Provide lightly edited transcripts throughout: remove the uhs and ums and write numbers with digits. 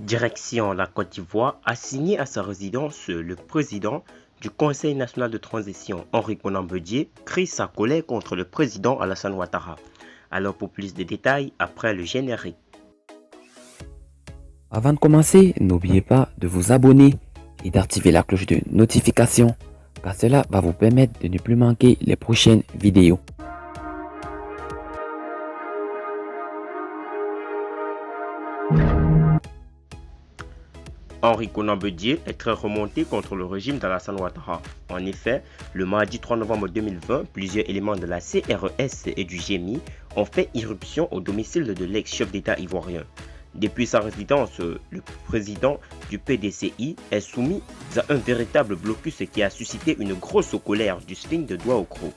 Direction la Côte d'Ivoire a signé à sa résidence le président du Conseil national de transition, Henri Konan Bédié, crie sa colère contre le président Alassane Ouattara. Alors pour plus de détails, après le générique. Avant de commencer, n'oubliez pas de vous abonner et d'activer la cloche de notification, car cela va vous permettre de ne plus manquer les prochaines vidéos. Henri Konan Bédié est très remonté contre le régime d'Alassane Ouattara. En effet, le mardi 3 novembre 2020, plusieurs éléments de la CRES et du GMI ont fait irruption au domicile de l'ex-chef d'État ivoirien. Depuis sa résidence, le président du PDCI est soumis à un véritable blocus qui a suscité une grosse colère du signe de doigt au croc.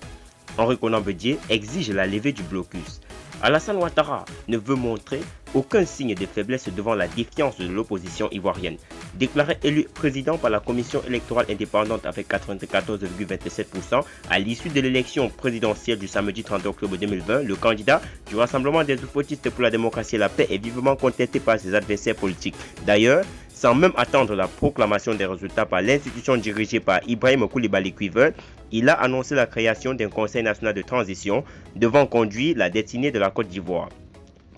Henri Konan Bédié exige la levée du blocus. Alassane Ouattara ne veut montrer aucun signe de faiblesse devant la défiance de l'opposition ivoirienne. Déclaré élu président par la commission électorale indépendante avec 94,27% à l'issue de l'élection présidentielle du samedi 30 octobre 2020, le candidat du Rassemblement des oufoutistes pour la démocratie et la paix est vivement contesté par ses adversaires politiques. D'ailleurs, sans même attendre la proclamation des résultats par l'institution dirigée par Ibrahim Coulibaly Quiver, il a annoncé la création d'un Conseil national de transition devant conduire la destinée de la Côte d'Ivoire.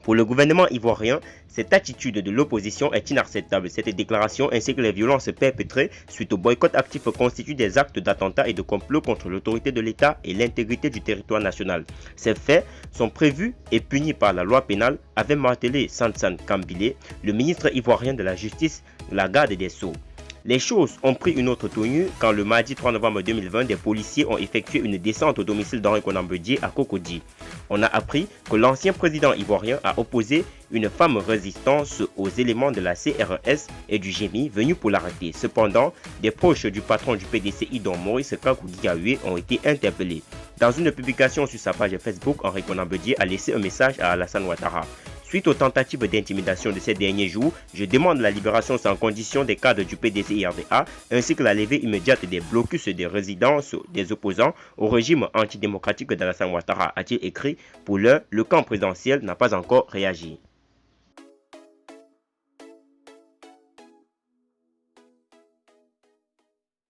Pour le gouvernement ivoirien, cette attitude de l'opposition est inacceptable. Cette déclaration ainsi que les violences perpétrées suite au boycott actif constituent des actes d'attentat et de complot contre l'autorité de l'État et l'intégrité du territoire national. Ces faits sont prévus et punis par la loi pénale, avait martelé Sansan Kambile, le ministre ivoirien de la Justice, la garde des Sceaux. Les choses ont pris une autre tournure quand le mardi 3 novembre 2020, des policiers ont effectué une descente au domicile d'Henri Konan Bédié à Cocody. On a appris que l'ancien président ivoirien a opposé une ferme résistance aux éléments de la CRES et du GMI venus pour l'arrêter. Cependant, des proches du patron du PDCI, dont Maurice Kakou-Diaoué, ont été interpellés. Dans une publication sur sa page Facebook, Henri Konan Bédié a laissé un message à Alassane Ouattara. Suite aux tentatives d'intimidation de ces derniers jours, je demande la libération sans condition des cadres du PDCI-RDA ainsi que la levée immédiate des blocus des résidences des opposants au régime antidémocratique d'Alassane Ouattara, a-t-il écrit. Pour l'heure, le camp présidentiel n'a pas encore réagi.